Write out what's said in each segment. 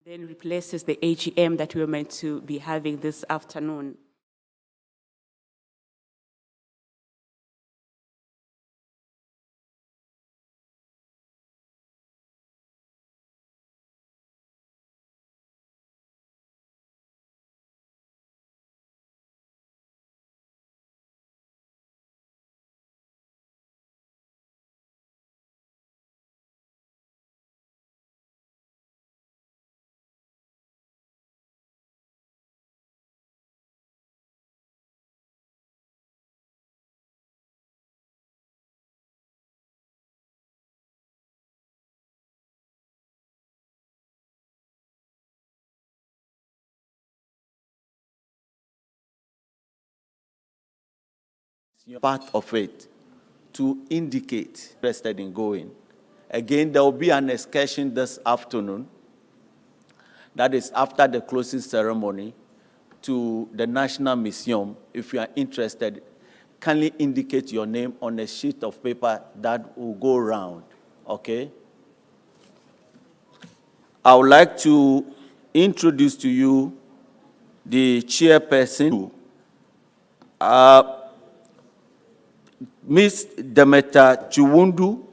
Then replaces the AGM that we were meant to be having this afternoon. Part of it to indicate interested in going. Again, there will be an excursion this afternoon, that is after the closing ceremony, to the National Museum. If you are interested, kindly indicate your name on a sheet of paper that will go around, okay? I would like to introduce to you the chairperson, Ms. Demeter Chiwundu,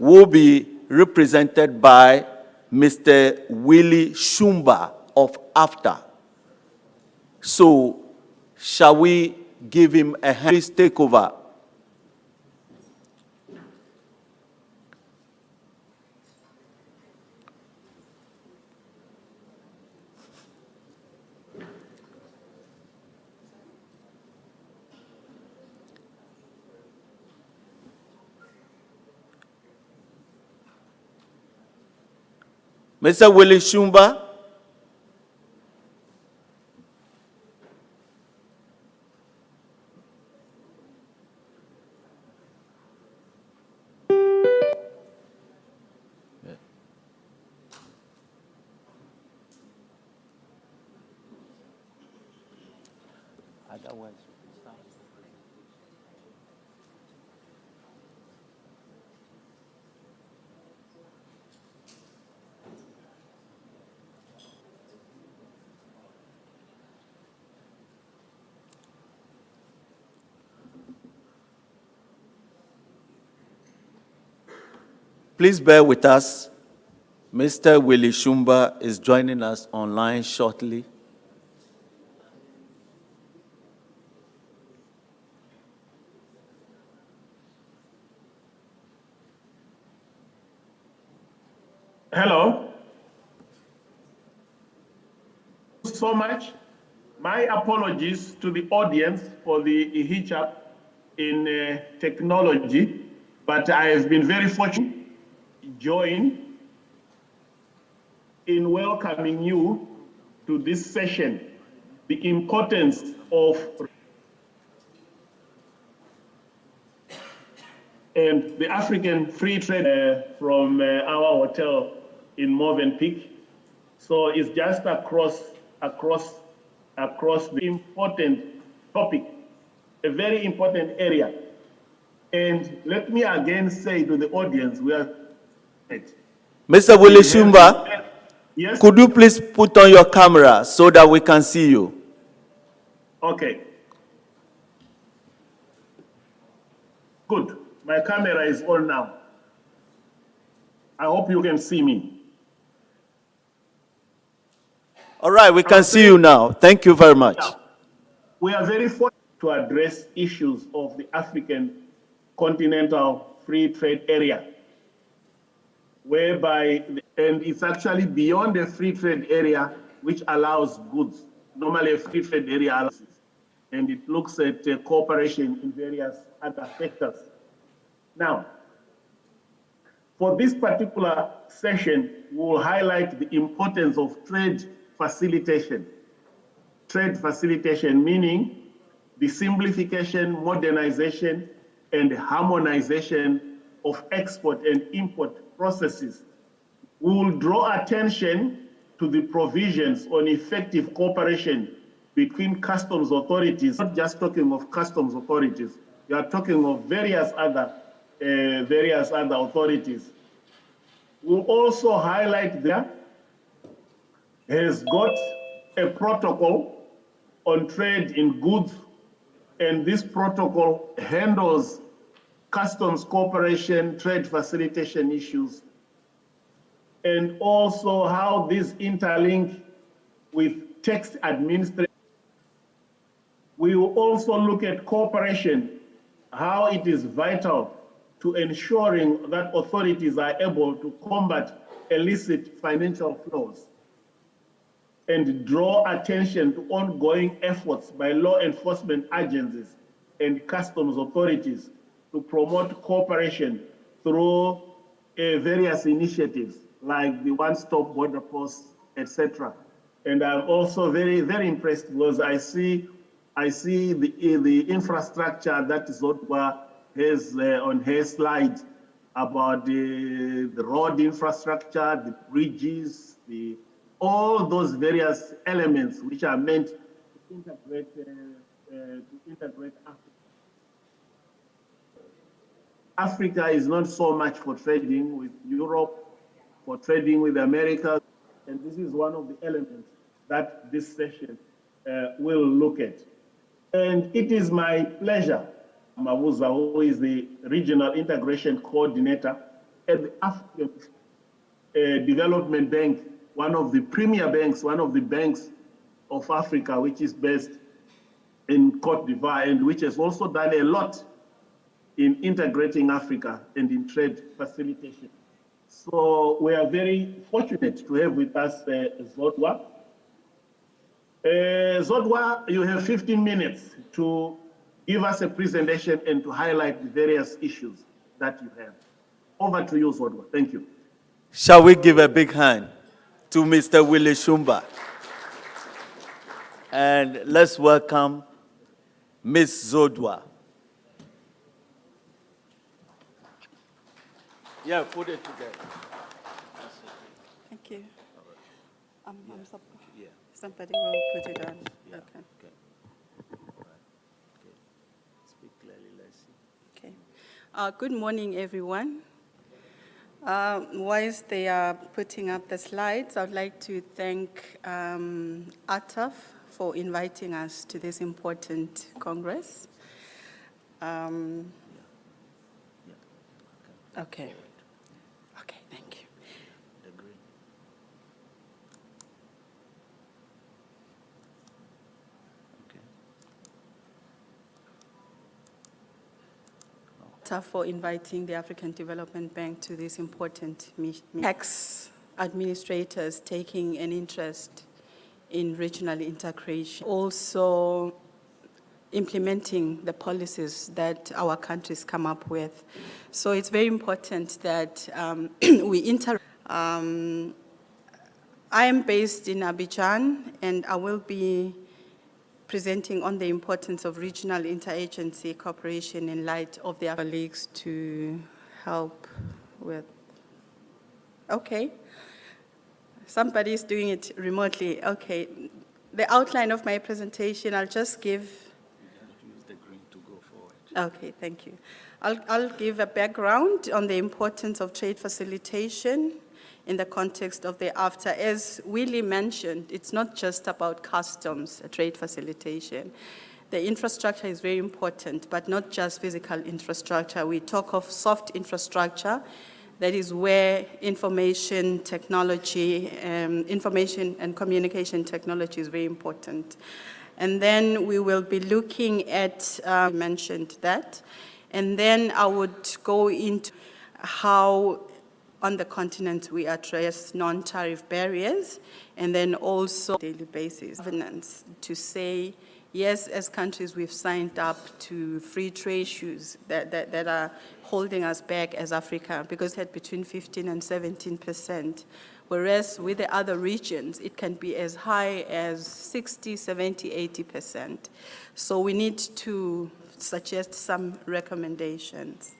will be represented by Mr. Willie Shumba of AfTA. So, shall we give him a hand? Please take over. Mr. Willie Shumba. Otherwise, please bear with us. Mr. Willie Shumba is joining us online shortly. Hello. So much. My apologies to the audience for the hitch-up in technology, but I have been very fortunate to join in welcoming you to this session, the importance of and the African free trade from our hotel in Movenpick. So it's just across the important topic, a very important area. And let me again say to the audience, we are. Mr. Willie Shumba, yes? Could you please put on your camera so that we can see you? Okay. Good. My camera is on now. I hope you can see me. All right, we can see you now. Thank you very much. Yeah. We are very fortunate to address issues of the African continental free trade area, whereby, and it's actually beyond the free trade area, which allows goods. Normally a free trade area allows, and it looks at cooperation in various other sectors. Now, for this particular session, we will highlight the importance of trade facilitation. Trade facilitation meaning the simplification, modernization, and harmonization of export and import processes. We will draw attention to the provisions on effective cooperation between customs authorities, not just talking of customs authorities, we are talking of various other authorities. We'll also highlight there has got a protocol on trade in goods, and this protocol handles customs cooperation, trade facilitation issues, and also how these interlink with tax administration. We will also look at cooperation, how it is vital to ensuring that authorities are able to combat illicit financial flows and draw attention to ongoing efforts by law enforcement agencies and customs authorities to promote cooperation through various initiatives like the one-stop border posts, etc. And I'm also very, very impressed because I see the infrastructure that Zodwa has on her slide about the road infrastructure, the bridges, all those various elements which are meant to integrate Africa. Africa is not so much for trading with Europe, for trading with America, and this is one of the elements that this session will look at. And it is my pleasure, Mabuza, who is the Regional Integration Coordinator at the African Development Bank, one of the premier banks, one of the banks of Africa, which is based in Cote d'Ivoire, and which has also done a lot in integrating Africa and in trade facilitation. So we are very fortunate to have with us Zodwa. Zodwa, you have 15 minutes to give us a presentation and to highlight the various issues that you have. Over to you, Zodwa. Thank you. Shall we give a big hand to Mr. Willie Shumba? And let's welcome Ms. Zodwa. Yeah, put it together. Thank you. Somebody will put it on. Yeah. Okay. Okay. All right. Okay. Speak clearly, let's see. Okay. Good morning, everyone. Whilst they are putting up the slides, I'd like to thank ATAF for inviting us to this important Congress. Yeah. Okay. Okay, thank you. The green. Okay. ATAF for inviting the African Development Bank to this important meeting. Tax administrators taking an interest in regional integration. Also implementing the policies that our countries come up with. So it's very important that we interact. I am based in Abidjan, and I will be presenting on the importance of regional interagency cooperation in light of their colleagues to help with. Okay. Somebody is doing it remotely. Okay. The outline of my presentation, I'll just give. Use the green to go forward. Okay, thank you. I'll give a background on the importance of trade facilitation in the context of the AfCFTA. As Willie mentioned, it's not just about customs, trade facilitation. The infrastructure is very important, but not just physical infrastructure. We talk of soft infrastructure. That is where information technology, information and communication technology is very important. And then we will be looking at, mentioned that, and then I would go into how on the continent we address non-tariff barriers, and then also daily basis governance to say, yes, as countries we've signed up to free trade issues that are holding us back as Africa, because it had between 15 and 17%, whereas with the other regions, it can be as high as 60, 70, 80%. So we need to suggest some recommendations.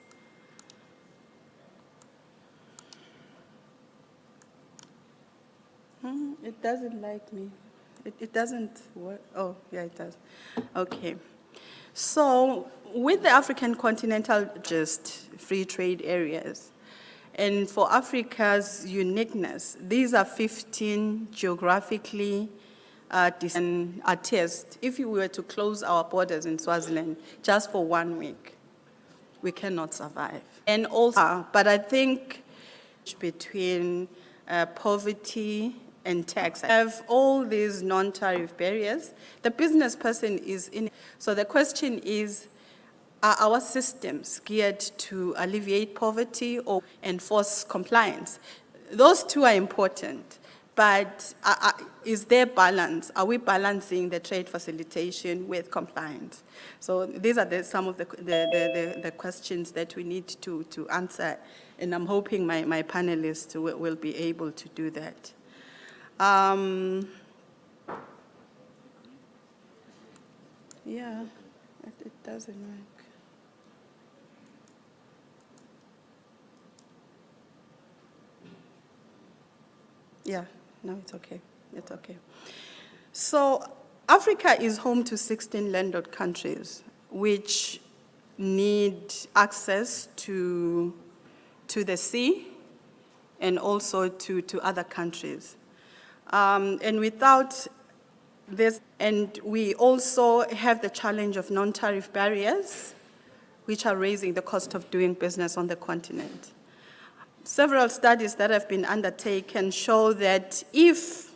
It doesn't like me. It doesn't work. Oh, yeah, it does. Okay. So with the African continental just free trade areas, And for Africa's uniqueness, these are 15 geographically and are test. If we were to close our borders in Swaziland just for 1 week, we cannot survive. And also, but I think between poverty and tax, have all these non-tariff barriers, the business person is in. So the question is, are our systems geared to alleviate poverty or enforce compliance? Those two are important, but is there balance? Are we balancing the trade facilitation with compliance? So these are some of the questions that we need to answer, and I'm hoping my panelists will be able to do that. Yeah, it doesn't work. Yeah, no, it's okay. It's okay. So Africa is home to 16 landlocked countries which need access to the sea and also to other countries. And without this, and we also have the challenge of non-tariff barriers, which are raising the cost of doing business on the continent. Several studies that have been undertaken show that if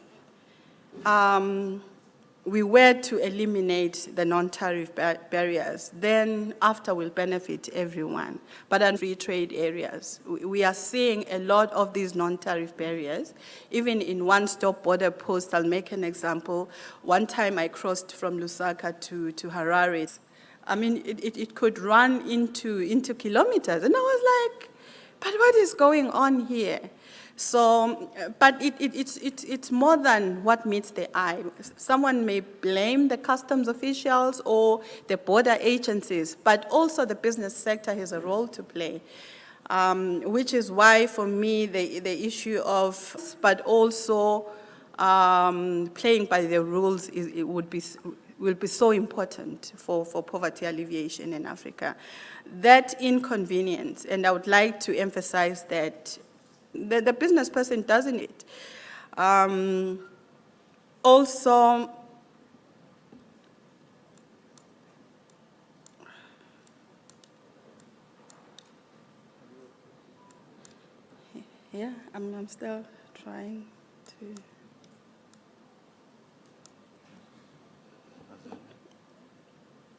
we were to eliminate the non-tariff barriers, then AfTA will benefit everyone. But in free trade areas, we are seeing a lot of these non-tariff barriers. Even in one-stop border post, I'll make an example. One time I crossed from Lusaka to Harare. I mean, it could run into kilometers. And I was like, but what is going on here? So, but it's more than what meets the eye. Someone may blame the customs officials or the border agencies, but also the business sector has a role to play, which is why, for me, the issue of, but also playing by the rules will be so important for poverty alleviation in Africa. That inconvenience, and I would like to emphasize that the business person doesn't it. Also, yeah, I'm still trying to.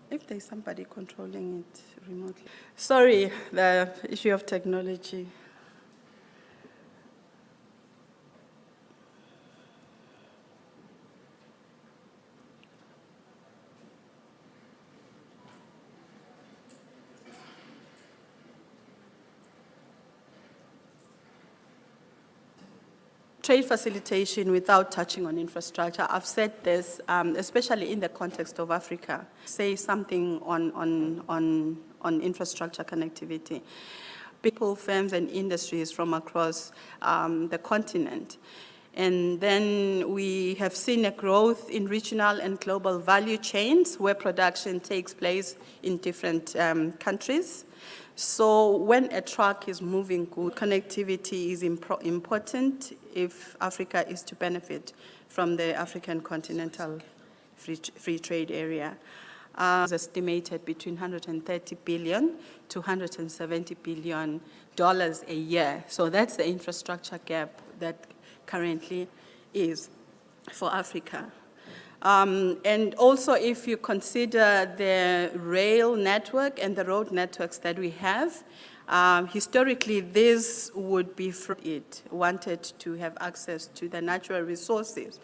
If there's somebody controlling it remotely. Sorry, the issue of technology. Trade facilitation without touching on infrastructure. I've said this, especially in the context of Africa. Say something on infrastructure connectivity. People, firms, and industries from across the continent. And then we have seen a growth in regional and global value chains where production takes place in different countries. So when a truck is moving goods, connectivity is important if Africa is to benefit from the African continental free trade area. It's estimated between $130 billion to $170 billion a year. So that's the infrastructure gap that currently is for Africa. And also, if you consider the rail network and the road networks that we have, historically, this would be wanted to have access to the natural resources.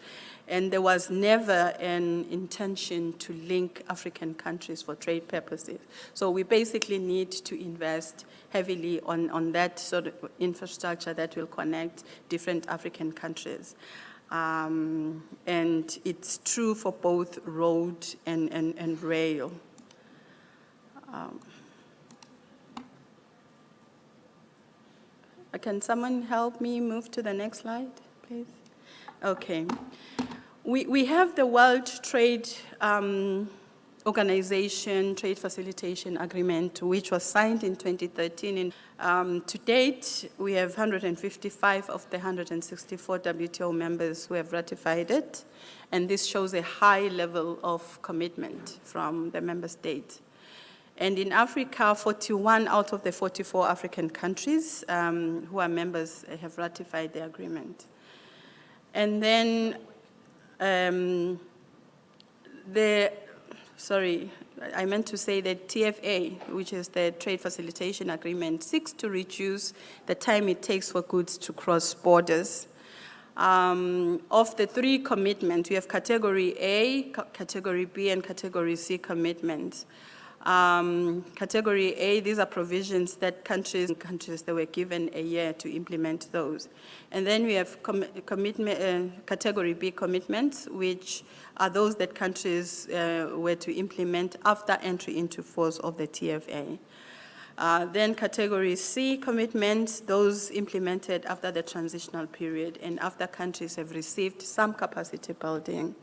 And there was never an intention to link African countries for trade purposes. So we basically need to invest heavily on that sort of infrastructure that will connect different African countries. And it's true for both road and rail. Can someone help me move to the next slide, please? Okay. We have the World Trade Organization Trade Facilitation Agreement, which was signed in 2013. To date, we have 155 of the 164 WTO members who have ratified it, and this shows a high level of commitment from the member states. And in Africa, 41 out of the 44 African countries who are members have ratified the agreement. And then I meant to say that TFA, which is the Trade Facilitation Agreement, seeks to reduce the time it takes for goods to cross borders. Of the three commitments, we have Category A, Category B, and Category C commitments. Category A, these are provisions that countries that were given a year to implement those. And then we have Category B commitments, which are those that countries were to implement after entry into force of the TFA. Then Category C commitments, those implemented after the transitional period and after countries have received some capacity building.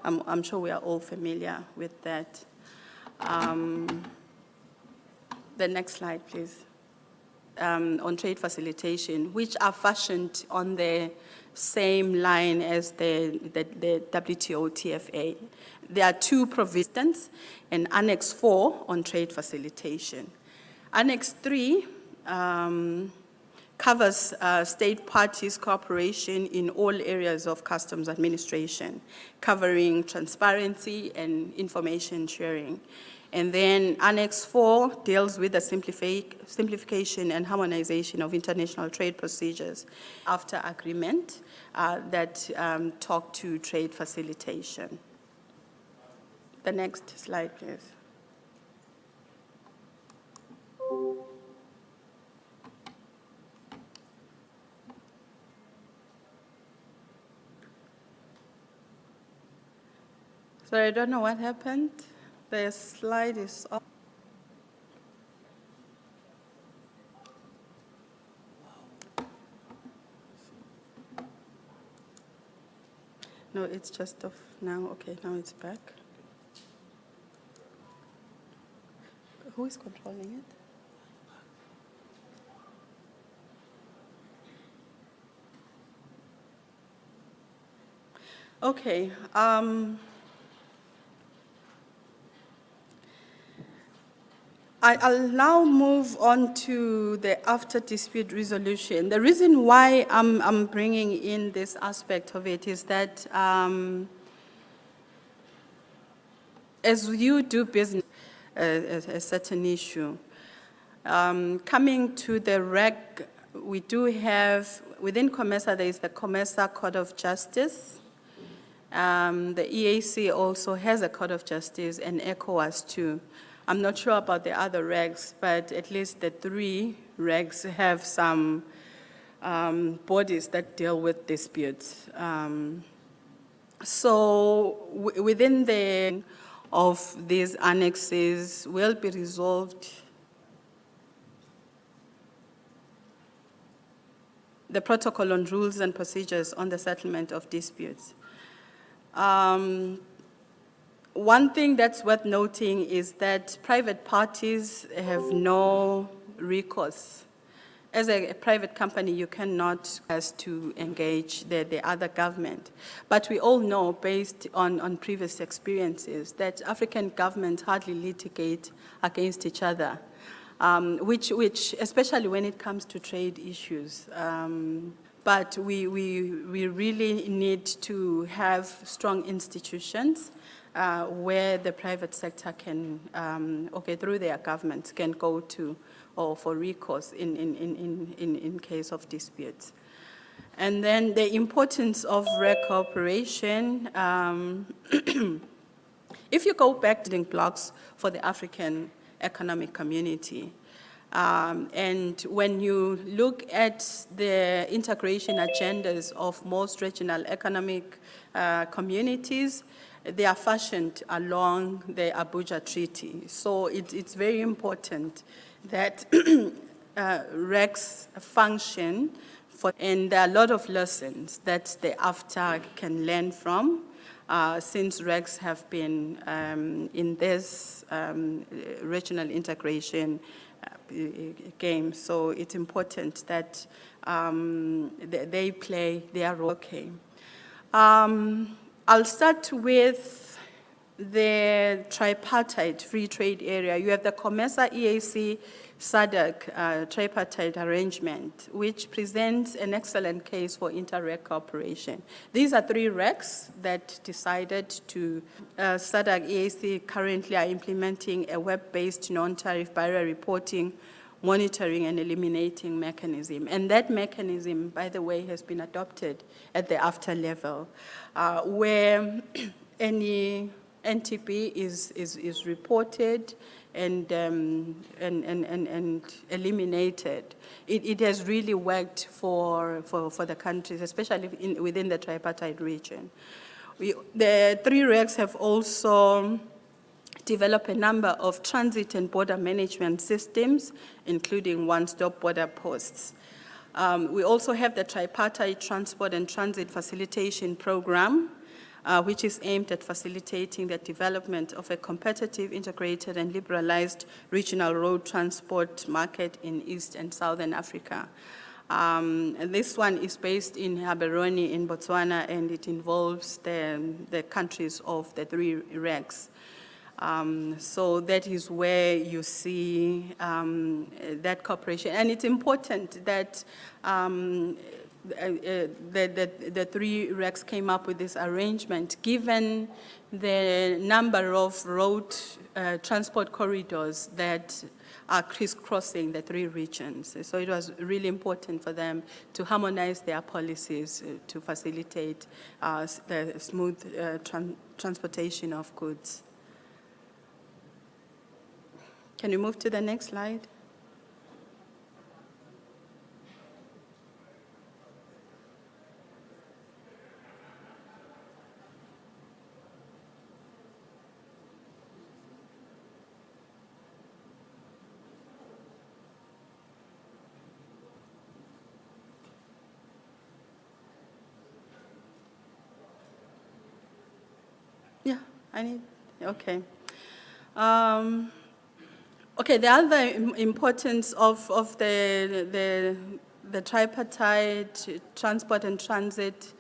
I'm sure we are all familiar with that. The next slide, please. On trade facilitation, which are fashioned on the same line as the WTO TFA. There are two provisions, and Annex 4 on trade facilitation. Annex 3 covers state parties' cooperation in all areas of customs administration, covering transparency and information sharing. And then Annex 4 deals with the simplification and harmonization of international trade procedures after agreement that talk to trade facilitation. The next slide, please. Sorry, I don't know what happened. The slide is off. No, it's just off now. Okay, now it's back. Who is controlling it? Okay. I'll now move on to the after dispute resolution. The reason why I'm bringing in this aspect of it is that as you do business, a certain issue, coming to the reg, we do have, within COMESA, there is the COMESA Court of Justice. The EAC also has a Court of Justice, and ECOWAS too. I'm not sure about the other regs, but at least the three regs have some bodies that deal with disputes. So within the of these annexes will be resolved the protocol on rules and procedures on the settlement of disputes. One thing that's worth noting is that private parties have no recourse. As a private company, you cannot ask to engage the other government. But we all know, based on previous experiences, that African governments hardly litigate against each other, which especially when it comes to trade issues. But we really need to have strong institutions where the private sector can, through their governments, can go to or for recourse in case of disputes. And then the importance of reg cooperation. If you go back to the blocks for the African Economic Community, and when you look at the integration agendas of most regional economic communities, they are fashioned along the Abuja Treaty. So it's very important that regs function and there are a lot of lessons that the AfTA can learn from since regs have been in this regional integration game. So it's important that they play their role. Okay. I'll start with the tripartite free trade area. You have the COMESA EAC SADC tripartite arrangement, which presents an excellent case for inter-reg cooperation. These are 3 regs that decided to, SADC EAC currently are implementing a web-based non-tariff barrier reporting, monitoring and eliminating mechanism. And that mechanism, by the way, has been adopted at the AfCFTA level, where any NTP is reported and eliminated. It has really worked for the countries, especially within the tripartite region. The 3 regs have also developed a number of transit and border management systems, including one-stop border posts. We also have the tripartite transport and transit facilitation program, which is aimed at facilitating the development of a competitive, integrated, and liberalized regional road transport market in East and Southern Africa. And this one is based in Gaborone in Botswana, and it involves the countries of the 3 regs. So that is where you see that cooperation. And it's important that the 3 regs came up with this arrangement, given the number of road transport corridors that are crisscrossing the 3 regions. So it was really important for them to harmonize their policies to facilitate the smooth transportation of goods. Can you move to the next slide? Yeah, I need, okay. Okay, the other importance of the tripartite transport and transit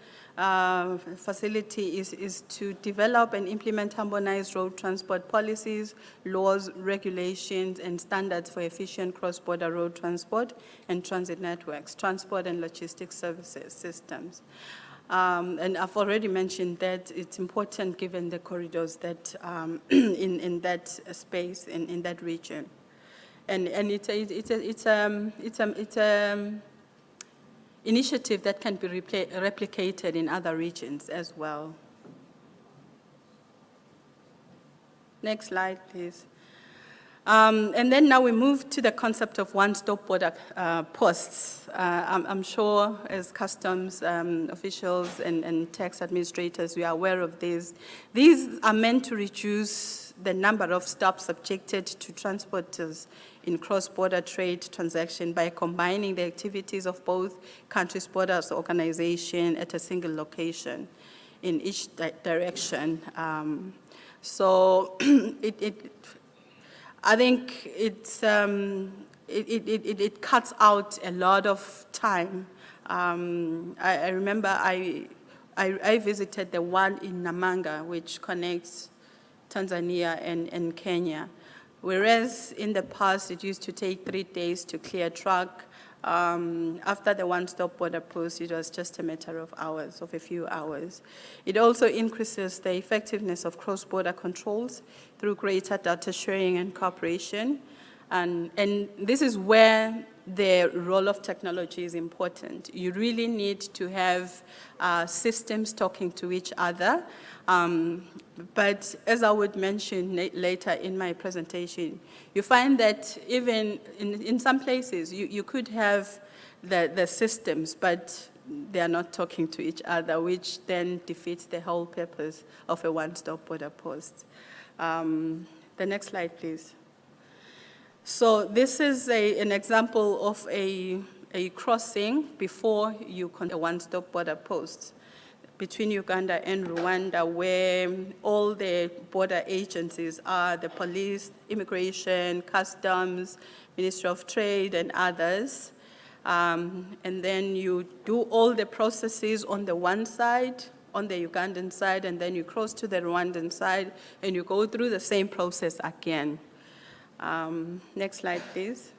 facility is to develop and implement harmonized road transport policies, laws, regulations, and standards for efficient cross-border road transport and transit networks, transport and logistics services systems. And I've already mentioned that it's important given the corridors that in that space, in that region. And it's a initiative that can be replicated in other regions as well. Next slide, please. And then now we move to the concept of one-stop border posts. I'm sure as customs officials and tax administrators, we are aware of these. These are meant to reduce the number of stops subjected to transporters in cross-border trade transaction by combining the activities of both countries' borders organization at a single location in each direction. So I think it cuts out a lot of time. I remember I visited the one in Namanga, which connects Tanzania and Kenya, whereas in the past it used to take 3 days to clear a truck. After the one-stop border post, it was just a matter of hours, of a few hours. It also increases the effectiveness of cross-border controls through greater data sharing and cooperation. And this is where the role of technology is important. You really need to have systems talking to each other. But as I would mention later in my presentation, you find that even in some places, you could have the systems, but they are not talking to each other, which then defeats the whole purpose of a one-stop border post. The next slide, please. So this is an example of a crossing before you connect a one-stop border post. between Uganda and Rwanda, where all the border agencies are the police, immigration, customs, Ministry of Trade, and others. And then you do all the processes on the one side, on the Ugandan side, and then you cross to the Rwandan side, and you go through the same process again. Next slide, please.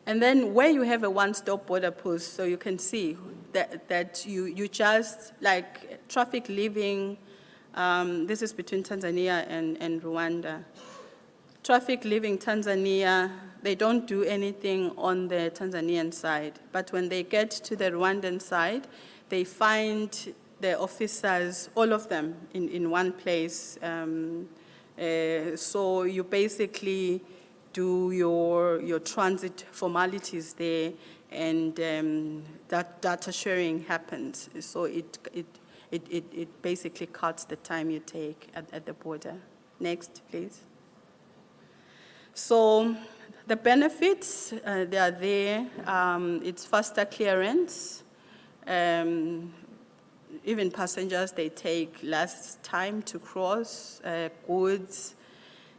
And then where you have a one-stop border post, so you can see that you just, like traffic leaving, this is between Tanzania and Rwanda. Traffic leaving Tanzania, they don't do anything on the Tanzanian side, but when they get to the Rwandan side, they find the officers, all of them, in one place. So you basically do your transit formalities there, and that data sharing happens. So it basically cuts the time you take at the border. Next, please. So the benefits, they are there. It's faster clearance. Even passengers, they take less time to cross, goods.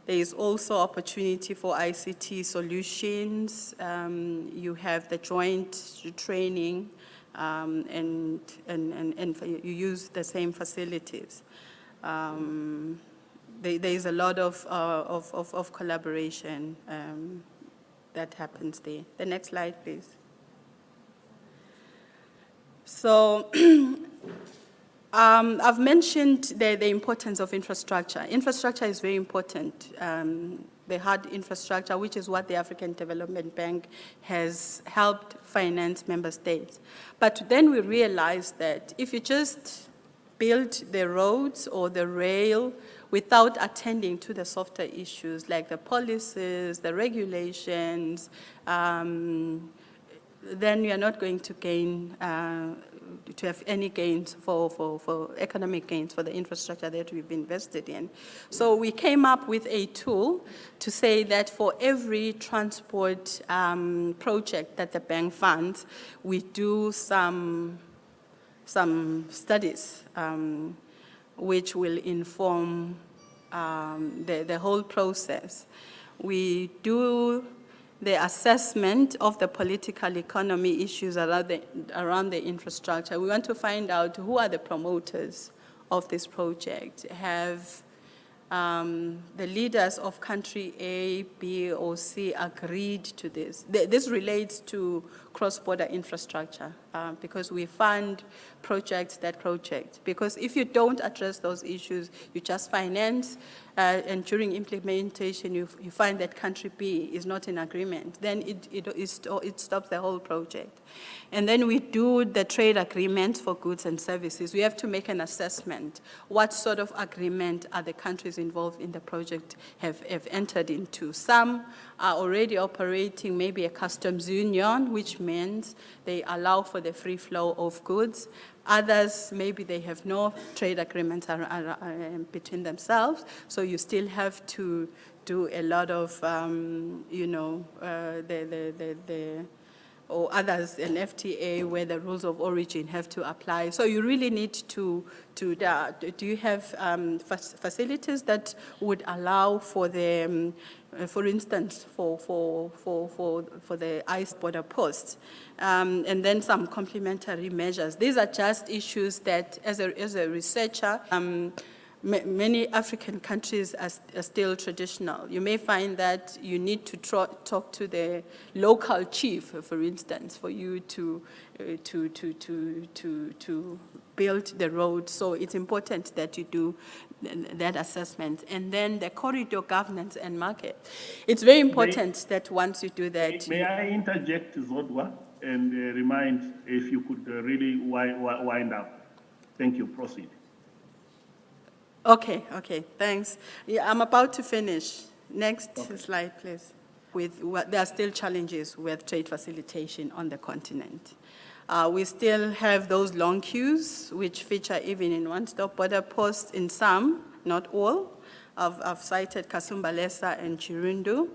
There is also opportunity for ICT solutions. You have the joint training, and you use the same facilities. There is a lot of collaboration that happens there. The next slide, please. So I've mentioned the importance of infrastructure. Infrastructure is very important. The hard infrastructure, which is what the African Development Bank has helped finance member states. But then we realized that if you just build the roads or the rail without attending to the softer issues like the policies, the regulations, then you're not going to gain, to have any gains for economic gains for the infrastructure that we've invested in. So we came up with a tool to say that for every transport project that the bank funds, we do some studies which will inform the whole process. We do the assessment of the political economy issues around the infrastructure. We want to find out who are the promoters of this project. Have the leaders of country A, B, or C agreed to this? This relates to cross-border infrastructure because we fund projects. Because if you don't address those issues, you just finance, and during implementation, you find that country B is not in agreement, then it stops the whole project. And then we do the trade agreements for goods and services. We have to make an assessment. What sort of agreement are the countries involved in the project have entered into? Some are already operating maybe a customs union, which means they allow for the free flow of goods. Others, maybe they have no trade agreements between themselves, so you still have to do a lot of, or others, an FTA where the rules of origin have to apply. So you really need to do you have facilities that would allow for the, for instance, for the ICE border posts, and then some complementary measures. These are just issues that, as a researcher, many African countries are still traditional. You may find that you need to talk to the local chief, for instance, for you to build the road. So it's important that you do that assessment. And then the corridor governance and market. It's very important that once you do that. May I interject, Zodwa, and remind if you could really wind up. Thank you. Proceed. Okay, thanks. Yeah, I'm about to finish. Next slide, please. There are still challenges with trade facilitation on the continent. We still have those long queues, which feature even in one-stop border posts in some, not all. I've cited Kasumbalesa and Chirundu.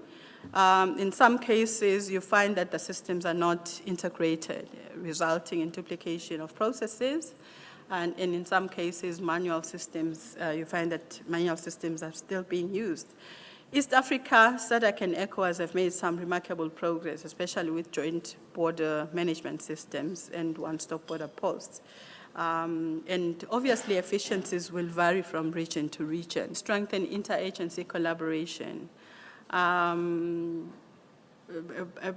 In some cases, you find that the systems are not integrated, resulting in duplication of processes. And in some cases, manual systems, you find that manual systems are still being used. East Africa, SADC and ECOWAS have made some remarkable progress, especially with joint border management systems and one-stop border posts. And obviously, efficiencies will vary from region to region. Strengthen interagency collaboration.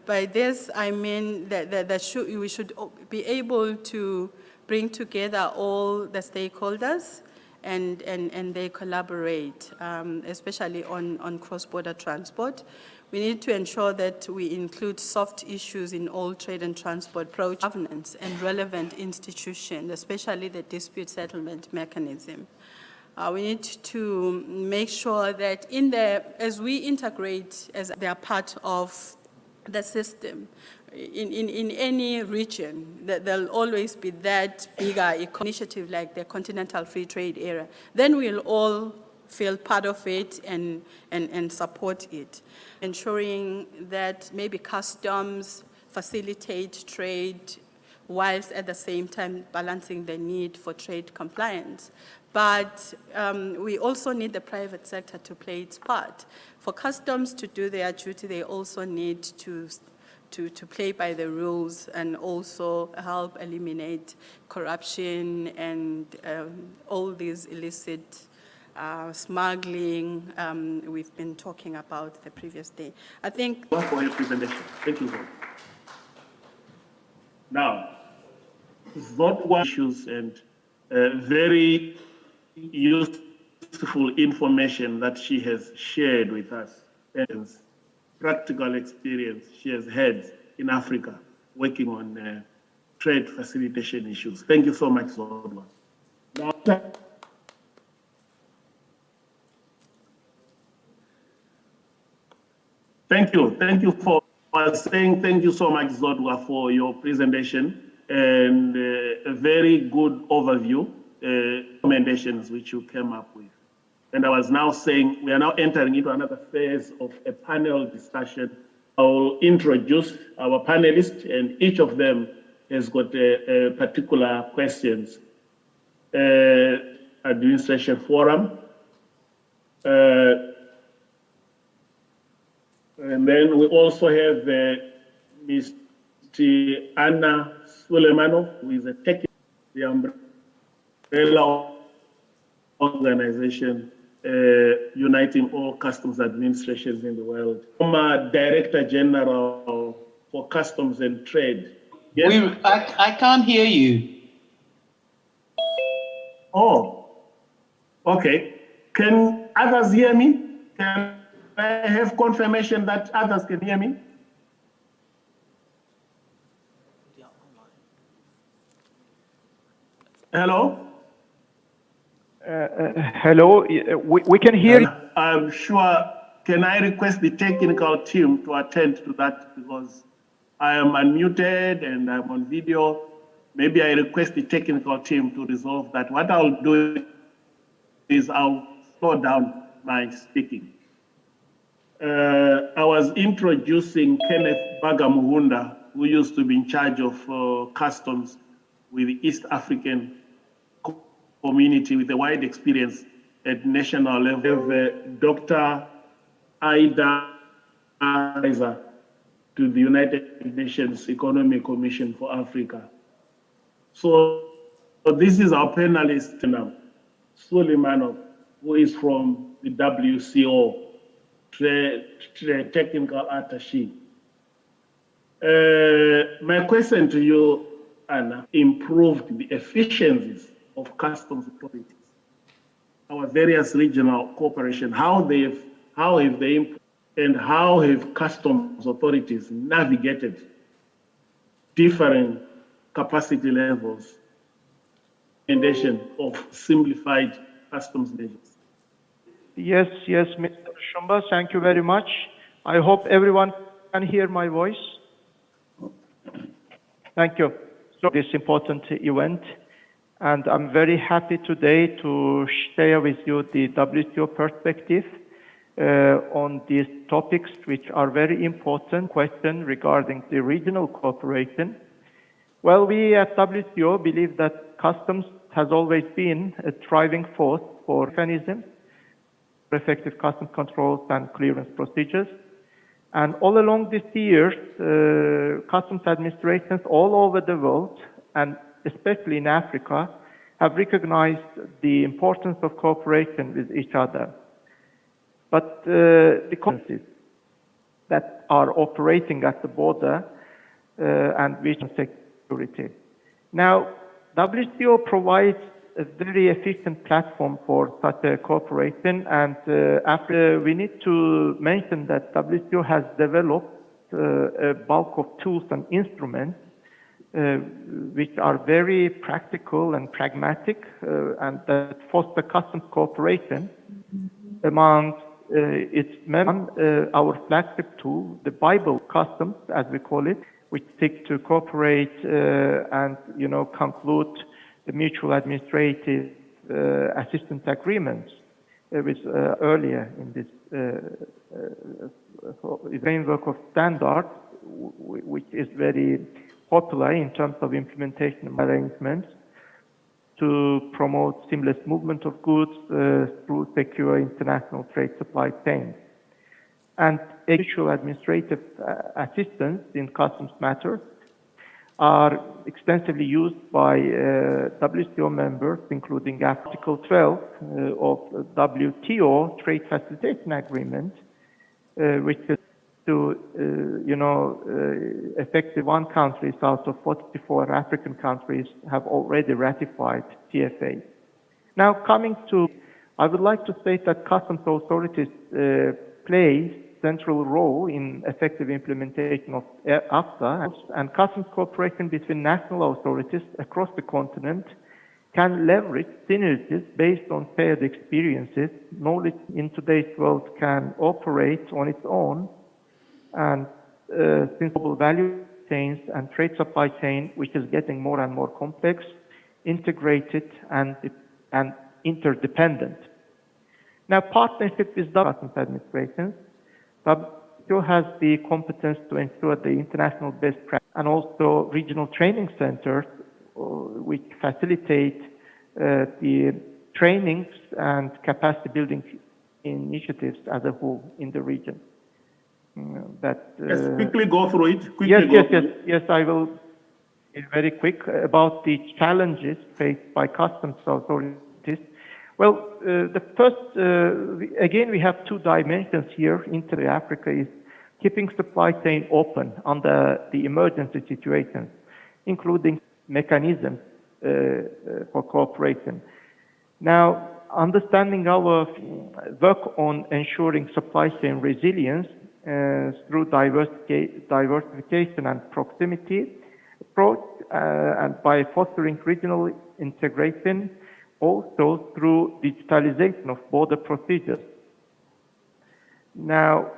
By this, I mean that we should be able to bring together all the stakeholders and they collaborate, especially on cross-border transport. We need to ensure that we include soft issues in all trade and transport approach, governance and relevant institutions, especially the dispute settlement mechanism. We need to make sure that as we integrate, as they are part of the system, in any region, there'll always be that bigger initiative like the Continental Free Trade Area. Then we'll all feel part of it and support it. Ensuring that maybe customs facilitate trade whilst at the same time balancing the need for trade compliance. But we also need the private sector to play its part. For customs to do their duty, they also need to play by the rules and also help eliminate corruption and all these illicit smuggling we've been talking about the previous day. I think... For your presentation. Thank you. Now, vote issues and very useful information that she has shared with us, and practical experience she has had in Africa working on trade facilitation issues. Thank you so much, Zodwa. Now, thank you for saying thank you so much, Zodwa, for your presentation and a very good overview, recommendations which you came up with. And I was now saying we are now entering into another phase of a panel discussion. I will introduce our panelists, and each of them has got a particular questions. Administration Forum. And then we also have Ms. Anna Suleimanov, who is a technical, the umbrella organization uniting all customs administrations in the world. Former Director General for Customs and Trade. Yes? I can't hear you. Oh, okay. Can others hear me? Can I have confirmation that others can hear me? Hello? Hello, we can hear you. I'm sure, can I request the technical team to attend to that, because I am unmuted and I'm on video. Maybe I request the technical team to resolve that. What I'll do is I'll slow down my speaking. I was introducing Kenneth Bagamuhunda, who used to be in charge of customs with the East African community with a wide experience at national level. We have Dr. Ida Aiza to the United Nations Economic Commission for Africa. So this is our panelist now, Suleimanov, who is from the WCO, Technical Attaché. My question to you, Anna, improved the efficiencies of customs authorities, our various regional cooperation, how have they improved, and how have customs authorities navigated different capacity levels, recommendation of simplified customs measures? Yes, Mr. Shumba, thank you very much. I hope everyone can hear my voice. Thank you. So this important event. And I'm very happy today to share with you the WTO perspective on these topics, which are very important. Question regarding the regional cooperation. Well, we at WTO believe that customs has always been a driving force for mechanisms, for effective customs controls and clearance procedures. And all along these years, customs administrations all over the world, and especially in Africa, have recognized the importance of cooperation with each other. But the consequences that are operating at the border and regional security. Now, WTO provides a very efficient platform for such a cooperation, and after we need to mention that WTO has developed a bulk of tools and instruments which are very practical and pragmatic and that foster customs cooperation among its members. Our flagship tool, the Bible Customs, as we call it, which seek to cooperate and conclude the mutual administrative assistance agreements with earlier in this framework of standards, which is very popular in terms of implementation of arrangements to promote seamless movement of goods through secure international trade supply chains. And mutual administrative assistance in customs matters are extensively used by WTO members, including Article 12 of WTO Trade Facilitation Agreement, which is to, effective 1 country out of 44 African countries have already ratified TFA. Now, I would like to state that customs authorities play central role in effective implementation of AfTA, and customs cooperation between national authorities across the continent can leverage synergies based on shared experiences. Knowledge in today's world can operate on its own, and since global value chains and trade supply chain, which is getting more and more complex, integrated and interdependent. Now, partnership with the customs administrations. WTO has the competence to ensure the international best practice and also regional training centers which facilitate the trainings and capacity building initiatives as a whole in the region. Yes, quickly go through it. Yes, I will be very quick about the challenges faced by customs authorities. Well, the first, again, we have 2 dimensions here. Inter Africa is keeping supply chain open under the emergency situations, including mechanisms for cooperation. Now, understanding our work on ensuring supply chain resilience through diversification and proximity approach, and by fostering regional integration, also through digitalization of border procedures. Now,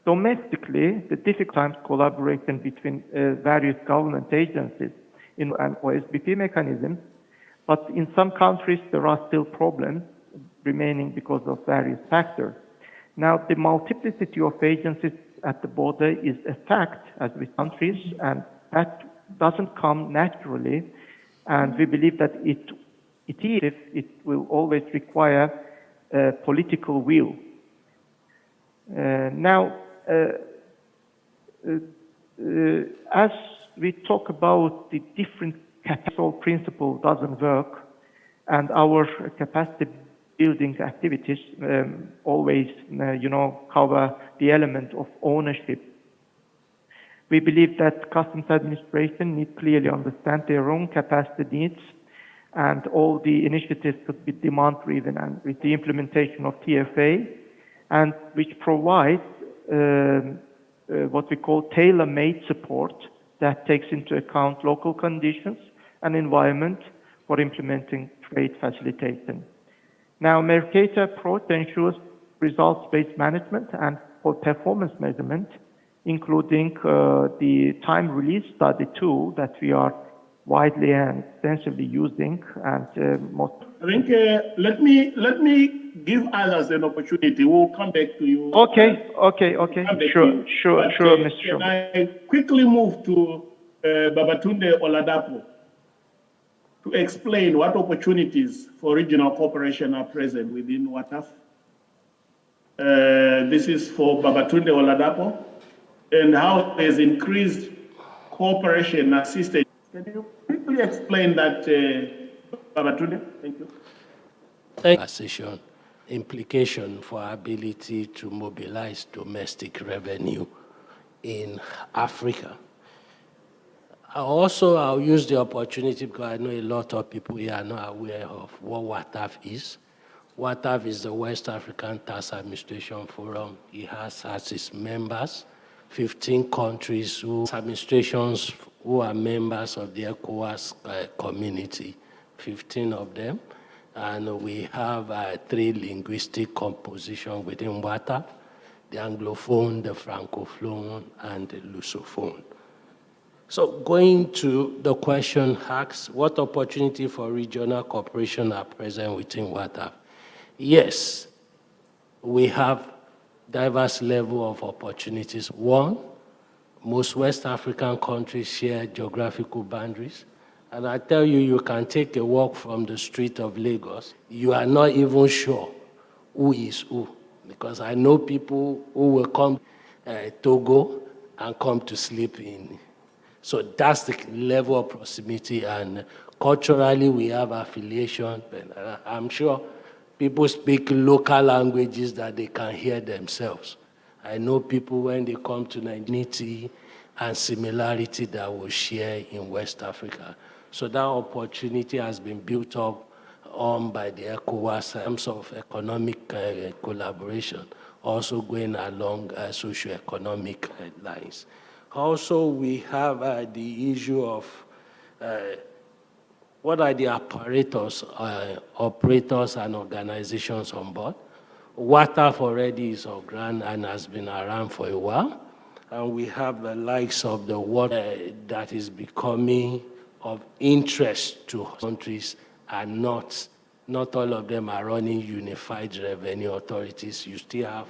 domestically, the difficult times collaboration between various government agencies in an OSBP mechanism, but in some countries there are still problems remaining because of various factors. Now, the multiplicity of agencies at the border is a fact, as with countries, and that doesn't come naturally, and we believe that it will always require political will. Now, as we talk about the different capital principle doesn't work, and our capacity building activities always, cover the element of ownership. We believe that customs administration need clearly understand their own capacity needs, and all the initiatives should be demand-driven and with the implementation of TFA, and which provides what we call tailor-made support that takes into account local conditions and environment for implementing trade facilitation. Now, Mercator approach ensures results-based management and for performance measurement, including the time release study tool that we are widely and extensively using, and most. I think let me give others an opportunity. We'll come back to you. Okay. Sure, Mr. Can Chairman. I quickly move to Babatunde Oladapo to explain what opportunities for regional cooperation are present within WATAF? This is for Babatunde Oladapo, and how has increased cooperation assisted. Can you quickly explain that, Babatunde? Thank you. Conversation implication for our ability to mobilize domestic revenue in Africa. I'll use the opportunity because I know a lot of people here are not aware of what WATAF is. WATAF is the West African Tax Administration Forum. It has as its members 15 countries whose administrations who are members of the ECOWAS community, 15 of them. And we have 3 linguistic compositions within WATAF: the Anglophone, the Francophone, and the Lusophone. So going to the question asked, what opportunity for regional cooperation are present within WATAF? Yes, we have diverse level of opportunities. One, most West African countries share geographical boundaries. And I tell you, you can take a walk from the street of Lagos. You are not even sure who is who, because I know people who will come to Togo and come to sleep in. So that's the level of proximity, and culturally we have affiliation. I'm sure people speak local languages that they can hear themselves. I know people when they come to Nigeria and similarity that we share in West Africa. So that opportunity has been built up on by the ECOWAS in terms of economic collaboration, also going along socio-economic lines. Also, we have the issue of what are the apparatus, operators and organizations on board. WATAF already is on ground and has been around for a while. And we have the likes of the world that is becoming of interest to countries, and not all of them are running unified revenue authorities. You still have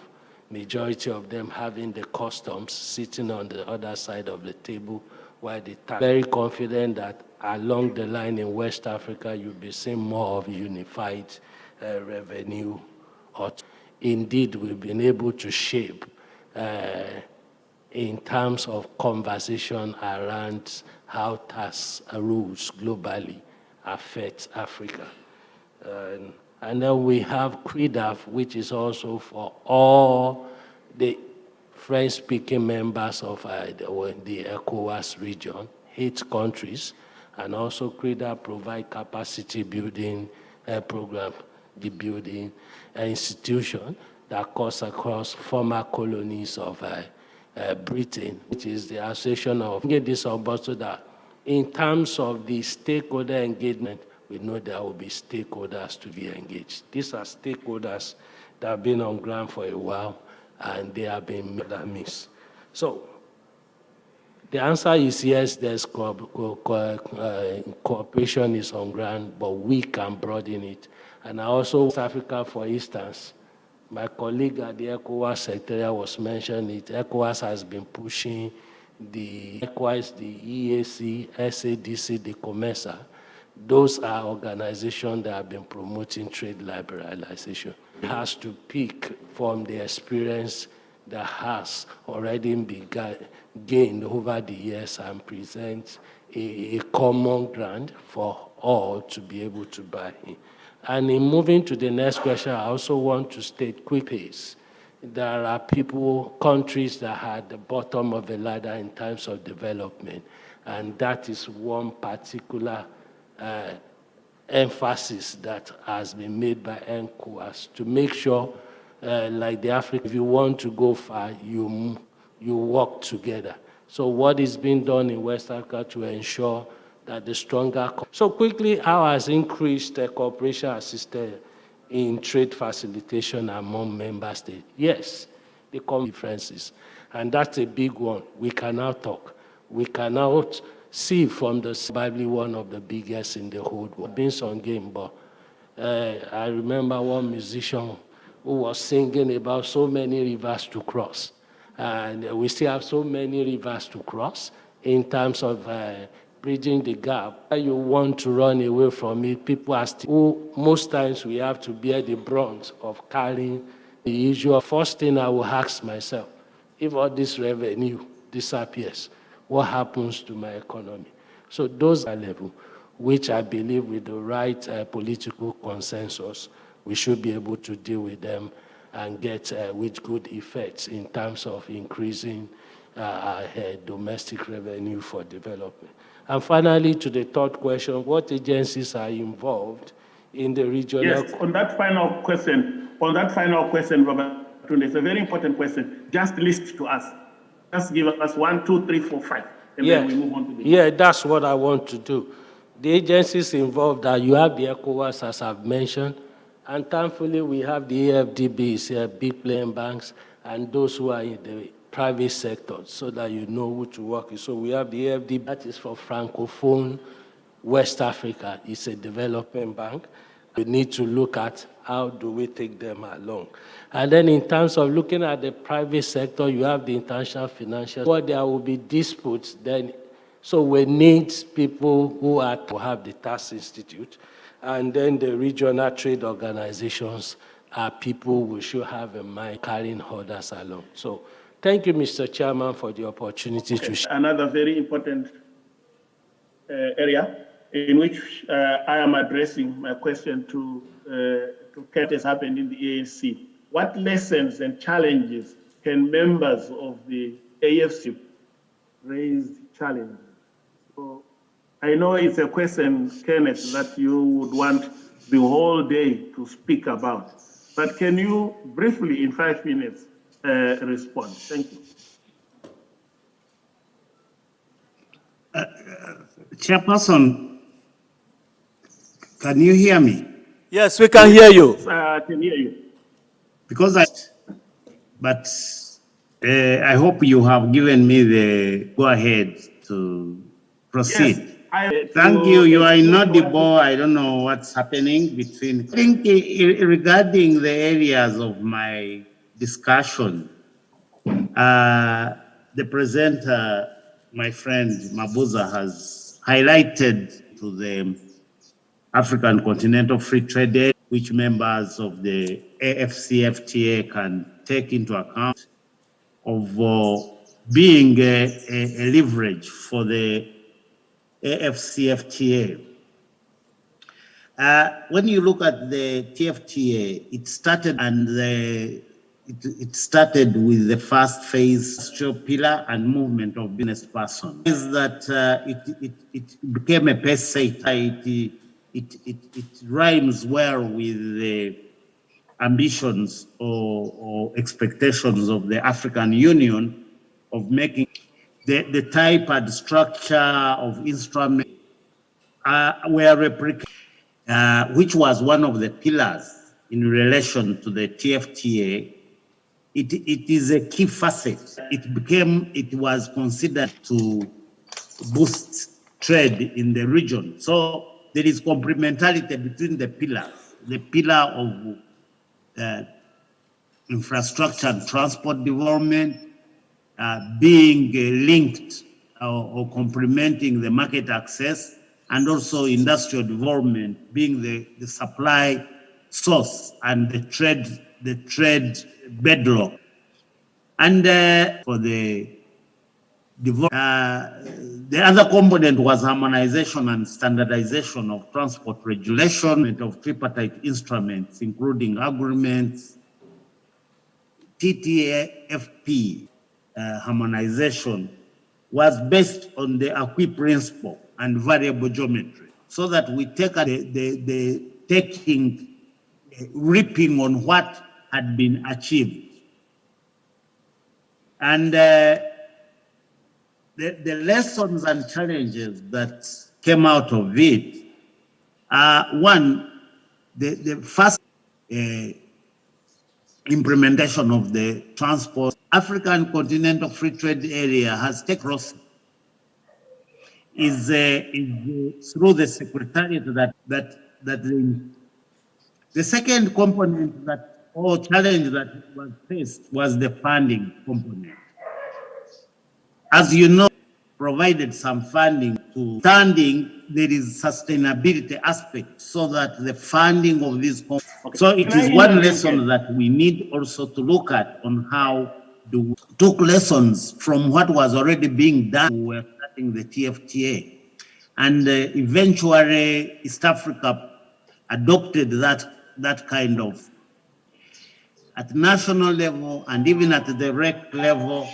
majority of them having the customs sitting on the other side of the table, while they are very confident that along the line in West Africa, you'll be seeing more of unified revenue. Indeed, we've been able to shape in terms of conversation around how tax rules globally affect Africa. And then we have CRIDAF, which is also for all the French-speaking members of the ECOWAS region, 8 countries, and also CRIDAF provide capacity building program, the building institution that cuts across former colonies of Britain, which is the association of get this on board so that in terms of the stakeholder engagement, we know there will be stakeholders to be engaged. These are stakeholders that have been on ground for a while, and they have been missed. So the answer is yes, there's cooperation is on ground, but we can broaden it. And also West Africa, for instance, my colleague at the ECOWAS Secretariat was mentioning it. ECOWAS has been pushing likewise the EAC, SADC, the COMESA. Those are organizations that have been promoting trade liberalization. It has to pick from the experience that has already been gained over the years and present a common ground for all to be able to buy in. And in moving to the next question, I also want to state quickly, there are countries that are at the bottom of the ladder in terms of development, and that is one particular emphasis that has been made by ECOWAS to make sure, like the Africa, if you want to go far, you work together. So what is being done in West Africa to ensure that the stronger... So quickly, how has increased cooperation assisted in trade facilitation among member states? Yes, they come differences, and that's a big one. We cannot talk. We cannot see from the probably one of the biggest in the whole world. Been some game, but I remember one musician who was singing about so many rivers to cross. And we still have so many rivers to cross in terms of bridging the gap. You want to run away from it, people are still, most times we have to bear the brunt of carrying the issue. First thing I will ask myself, if all this revenue disappears, what happens to my economy? So those are levels which I believe with the right political consensus, we should be able to deal with them and get with good effects in terms of increasing our domestic revenue for development. And finally, to the third question, what agencies are involved in the regional? Yes, on that final question, Robert, it's a very important question. Just list to us. Just give us 1, 2, 3, 4, 5, and then we move on to the Yeah, that's what I want to do. The agencies involved are, you have the ECOWAS, as I've mentioned, and thankfully we have the AFDBs, big playing banks, and those who are in the private sector, so that you know who to work with. So we have the AFDB, that is for Francophone West Africa. It's a development bank. We need to look at how do we take them along. And then in terms of looking at the private sector, you have the international financial, where there will be disputes, then so we need people who are to have the tax institute, and then the regional trade organizations are people we should have in mind carrying others along. So thank you, Mr. Chairman, for the opportunity to share. Another very important area in which I am addressing my question to what has happened in the ANC. What lessons and challenges can members of the AFC raise challenges? So I know it's a question, Kenneth, that you would want the whole day to speak about, but can you briefly, in 5 minutes, respond? Thank you. Chairperson, can you hear me? Yes, we can hear you. I can hear you. Because I hope you have given me the go-ahead to proceed. Yes, Thank you. You are inaudible. I don't know what's happening between. I think regarding the areas of my discussion, the presenter, my friend Mabuza, has highlighted to the African Continental Free Trade Area, which members of the AfCFTA can take into account of being a leverage for the AfCFTA. When you look at the TFTA, it started it started with the first phase, industrial pillar and movement of business persons. Is that it became a pace setter. It rhymes well with the ambitions or expectations of the African Union of making the type and structure of instrument were replicated, which was one of the pillars in relation to the TFTA. It is a key facet. It was considered to boost trade in the region. So there is complementarity between the pillars. The pillar of infrastructure and transport development being linked or complementing the market access, and also industrial development being the supply source and the trade bedrock. And for the other component was harmonization and standardization of transport regulation of tripartite instruments, including agreements, TTAFP harmonization was based on the acquis principle and variable geometry, so that we take reaping on what had been achieved. And the lessons and challenges that came out of it are, one, the first implementation of the transport. African Continental Free Trade Area has taken is through the secretariat that The second component or challenge that was faced was the funding component. As you know, provided some funding to standing, there is sustainability aspect so that the funding of these. So it is one lesson that we need also to look at on how we took lessons from what was already being done. We were starting the TFTA. And eventually East Africa adopted that kind of, at national level and even at the REC level.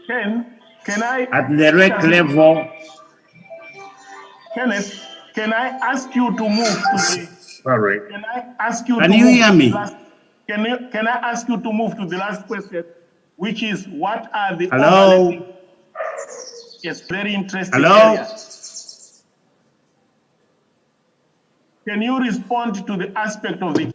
Can I? At the REC level. Kenneth, can I ask you to move to the? Sorry. Can I ask you? Can you hear me? Can I ask you to move to the last question, which is what are the? Hello. Yes, very interesting. Hello. Area. Can you respond to the aspect of the?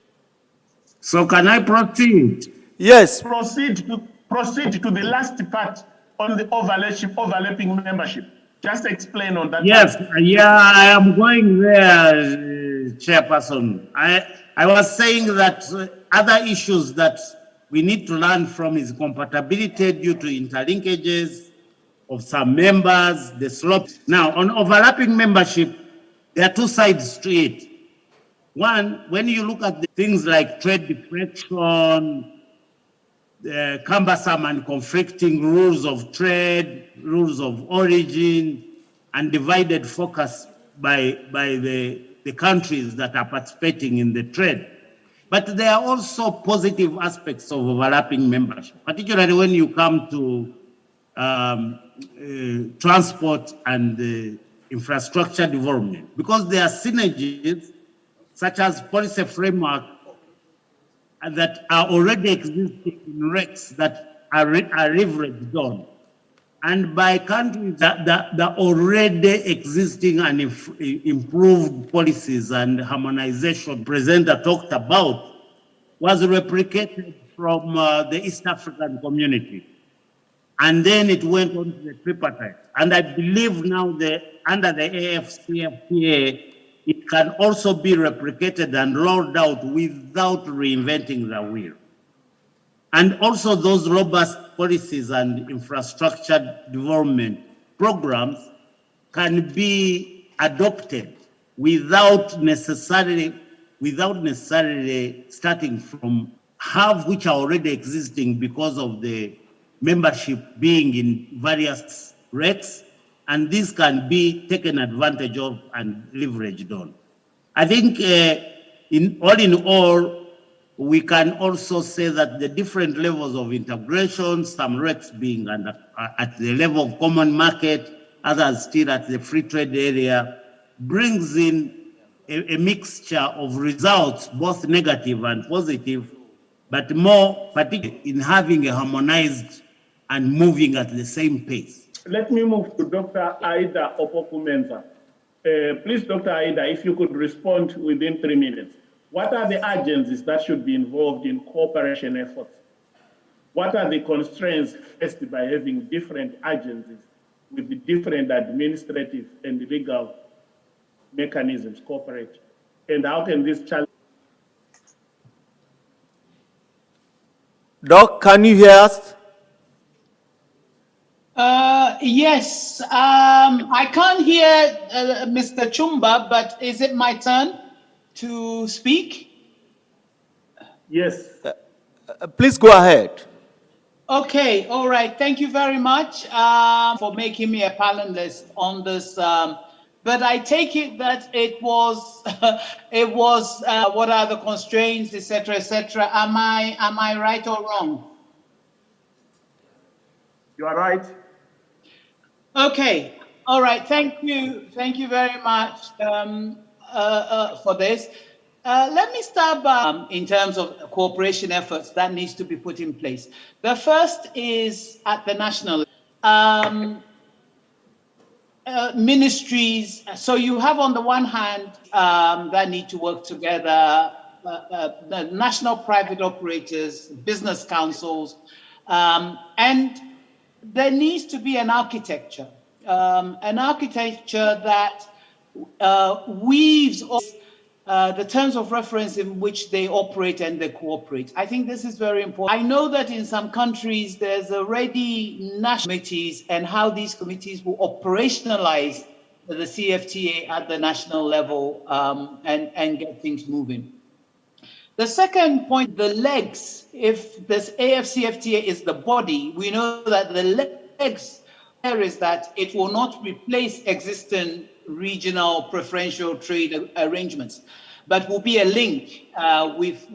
So can I proceed? Yes. Proceed to the last part on the overlapping membership. Just explain on that. Yes, I am going there, Chairperson. I was saying that other issues that we need to learn from is compatibility due to interlinkages of some members, the slopes. Now, on overlapping membership, there are two sides to it. One, when you look at the things like trade deflection, cumbersome and conflicting rules of trade, rules of origin, and divided focus by the countries that are participating in the trade. But there are also positive aspects of overlapping membership, particularly when you come to transport and infrastructure development, because there are synergies such as policy framework that are already existing in RECs that are leveraged on. And by countries that already existing and improved policies and harmonization presenter talked about was replicated from the East African community. And then it went on to the tripartite. And I believe now under the AfCFTA, it can also be replicated and rolled out without reinventing the wheel. And also those robust policies and infrastructure development programs can be adopted without necessarily starting from which are already existing because of the membership being in various RECs, and this can be taken advantage of and leveraged on. I think in all, we can also say that the different levels of integration, some RECs being at the level of common market, others still at the free trade area, brings in a mixture of results, both negative and positive, but more particularly in having a harmonized and moving at the same pace. Let me move to Dr. Aida Opokumenza. Please, Dr. Aida, if you could respond within 3 minutes. What are the agencies that should be involved in cooperation efforts? What are the constraints faced by having different agencies with the different administrative and legal mechanisms cooperate? And how can this challenge? Doc, can you hear us? Yes, I can't hear Mr. Chumba, but is it my turn to speak? Yes. Please go ahead. Okay, all right. Thank you very much for making me a panelist on this. But I take it that it was, what are the constraints, etc., etc. Am I right or wrong? You are right. Okay, all right. Thank you very much for this. Let me start by, in terms of cooperation efforts that needs to be put in place. The first is at the national ministries. So you have on the one hand that need to work together, the national private operators, business councils, and there needs to be an architecture that weaves the terms of reference in which they operate and they cooperate. I think this is very important. I know that in some countries there's already national committees and how these committees will operationalize the CFTA at the national level and get things moving. The second point, the legs. If this AfCFTA is the body, we know that the legs there is that it will not replace existing regional preferential trade arrangements, but will be a link with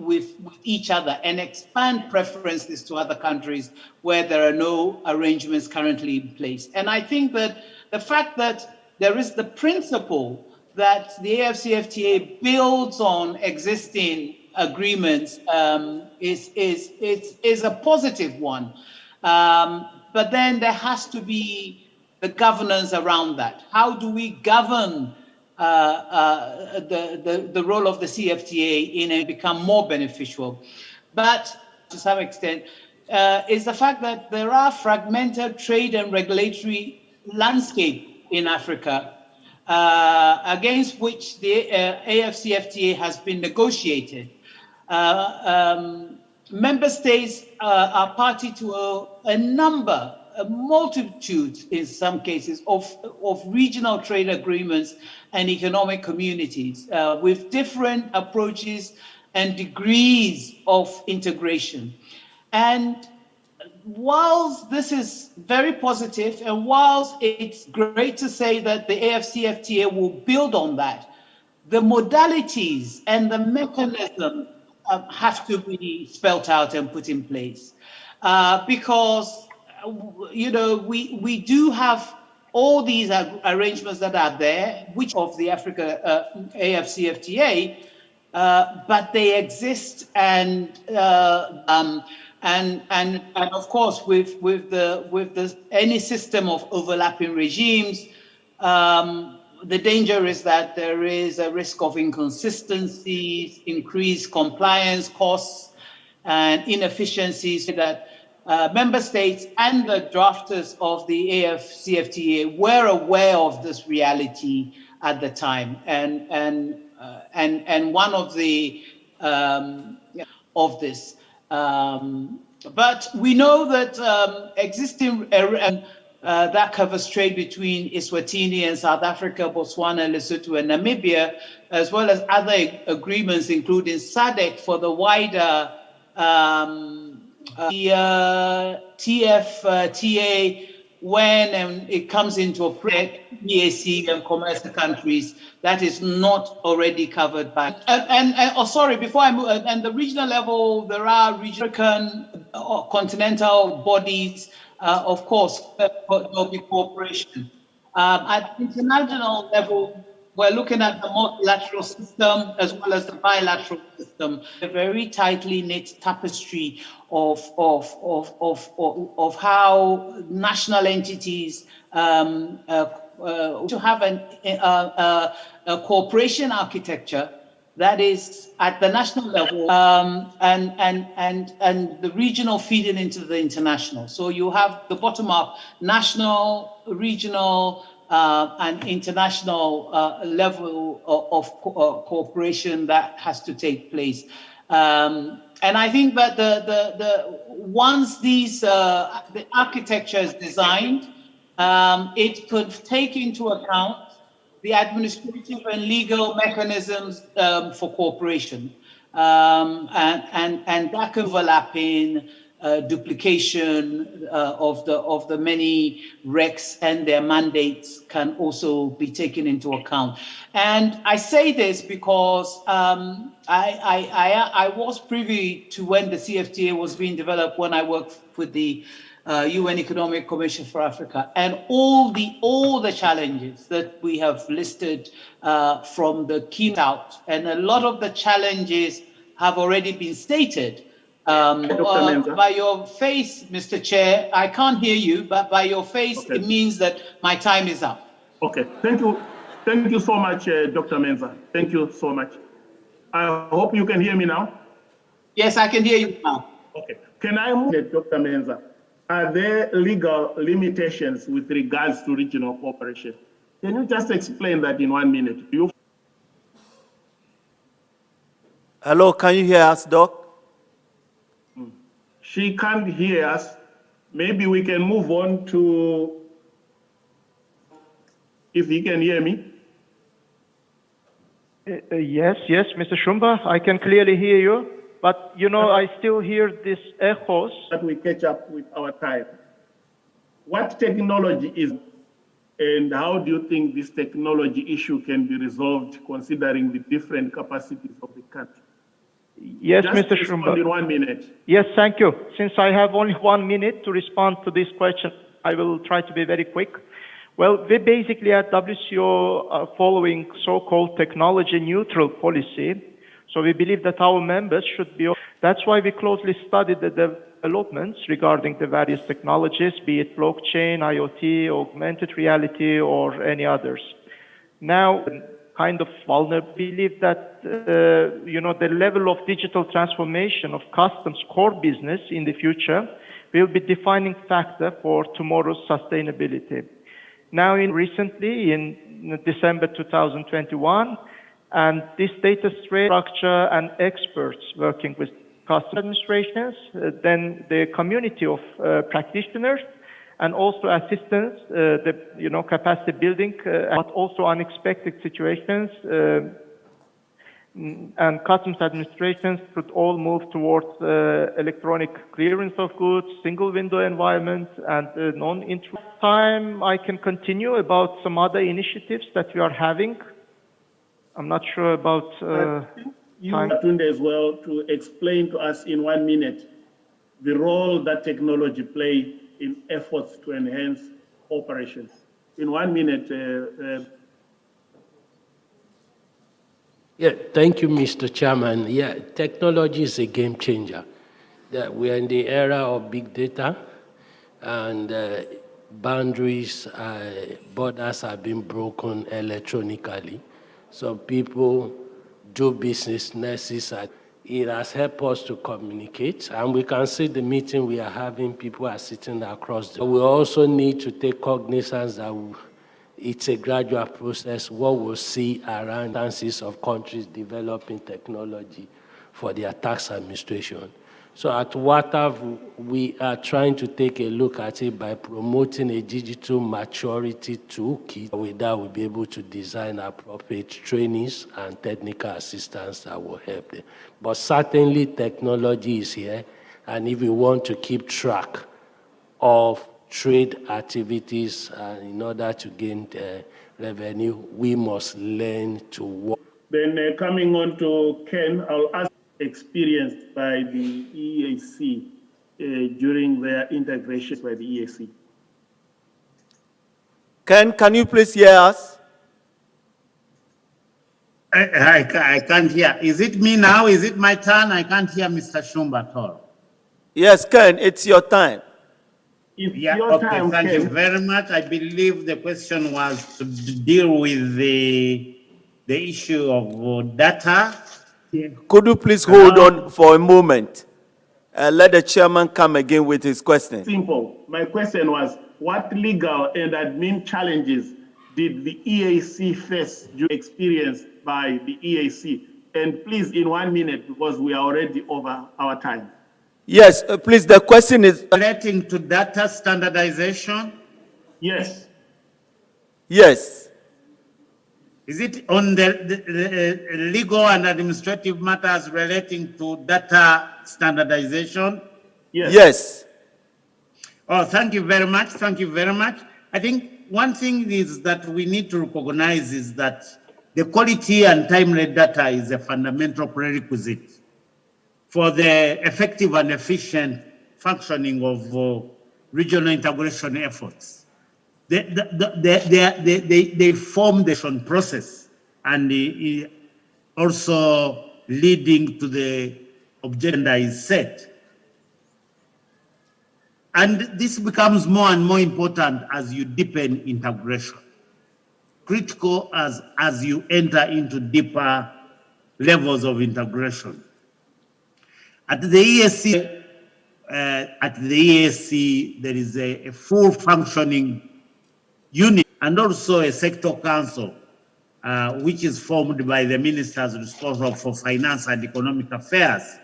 each other and expand preferences to other countries where there are no arrangements currently in place. And I think that the fact that there is the principle that the AfCFTA builds on existing agreements is a positive one. But then there has to be the governance around that. How do we govern the role of the CFTA in it become more beneficial? But to some extent, is the fact that there are fragmented trade and regulatory landscape in Africa against which the AfCFTA has been negotiated. Member states are party to a multitude, in some cases, of regional trade agreements and economic communities with different approaches and degrees of integration. And whilst this is very positive, and whilst it's great to say that the AfCFTA will build on that, the modalities and the mechanism have to be spelt out and put in place. Because, you know, we do have all these arrangements that are there, which of the AfCFTA, but they exist, and of course with any system of overlapping regimes, the danger is that there is a risk of inconsistencies, increased compliance costs, and inefficiencies that member states and the drafters of the AfCFTA were aware of this reality at the time, and one of the of this. But we know that existing that covers trade between Eswatini and South Africa, Botswana, Lesotho, and Namibia, as well as other agreements, including SADC for the wider TFTA, when it comes into a EAC and commercial countries, that is not already covered by. Sorry, before I move, and the regional level, there are regional continental bodies. Of course, there'll be cooperation. At the international level, we're looking at the multilateral system as well as the bilateral system, a very tightly knit tapestry of how national entities to have a cooperation architecture that is at the national level and the regional feeding into the international. So you have the bottom up national, regional, and international level of cooperation that has to take place. And I think that once these the architecture is designed, it could take into account the administrative and legal mechanisms for cooperation, and that overlapping duplication of the many recs and their mandates can also be taken into account. And I say this because I was privy to when the CFTA was being developed when I worked with the UN Economic Commission for Africa, and all the challenges that we have listed from the key out, and a lot of the challenges have already been stated. By your face, Mr. Chair, I can't hear you, but by your face, okay, it means that my time is up. Okay, thank you so much, Dr. Mensah. Thank you so much. I hope you can hear me now. Yes, I can hear you now. Okay, can I move, Dr. Mensah? Are there legal limitations with regards to regional cooperation? Can you just explain that in 1 minute? Hello, can you hear us, Doc? She can't hear us. Maybe we can move on to, if he can hear me. Yes, Mr. Shumba, I can clearly hear you, but I still hear this echoes. That we catch up with our time. What technology is, and how do you think this technology issue can be resolved considering the different capacities of the country? Yes, Just Mr. respond Shumba. in 1 minute. Yes, thank you. Since I have only 1 minute to respond to this question, I will try to be very quick. Well, we basically at WTO are following so-called technology-neutral policy. So we believe that our members should be. That's why we closely study the developments regarding the various technologies, be it blockchain, IoT, augmented reality, or any others. Now, kind of vulnerable, believe that the level of digital transformation of customs core business in the future will be defining factor for tomorrow's sustainability. Now, recently in December 2021, and this data structure and experts working with customs administrations, then the community of practitioners, and also assistance, the capacity building, but also unexpected situations, and customs administrations should all move towards electronic clearance of goods, single window environment, and non-intrusive. Time I can continue about some other initiatives that we are having. I'm not sure about You, time. Tunde, as well, to explain to us in 1 minute the role that technology play in efforts to enhance operations. In 1 minute. Yeah, thank you, Mr. Chairman. Yeah, technology is a game changer. We are in the era of big data, and boundaries, borders have been broken electronically. So people do businesses. It has helped us to communicate, and we can see the meeting we are having, people are sitting across. We also need to take cognizance that it's a gradual process. What we'll see around chances of countries developing technology for their tax administration. So at WTO, we are trying to take a look at it by promoting a digital maturity toolkit. With that, we'll be able to design appropriate trainings and technical assistance that will help them. But certainly, technology is here, and if we want to keep track of trade activities in order to gain revenue, we must learn to work. Then coming on to Ken, I'll ask experienced by the EAC during their integration by the EAC. Ken, can you please hear us? I can't hear. Is it me now? Is it my turn? I can't hear Mr. Shumba at all. Yes, Ken, it's your time. It's Yeah, your okay, time, thank Ken. you very much. I believe the question was to deal with the issue of data. Could you please hold on for a moment and let the chairman come again with his question? Simple. My question was, what legal and admin challenges did the EAC face experienced by the EAC? And please, in 1 minute, because we are already over our time. Yes, please, the question is... Relating to data standardization? Yes. Yes. Is it on the legal and administrative matters relating to data standardization? Yes. Yes. Oh, thank you very much. Thank you very much. I think one thing is that we need to recognize is that the quality and timely data is a fundamental prerequisite for the effective and efficient functioning of regional integration efforts. They form the process and also leading to the agenda is set. And this becomes more and more important as you deepen integration. Critical as you enter into deeper levels of integration. At the EAC, there is a full functioning unit and also a sector council which is formed by the ministers responsible for finance and economic affairs.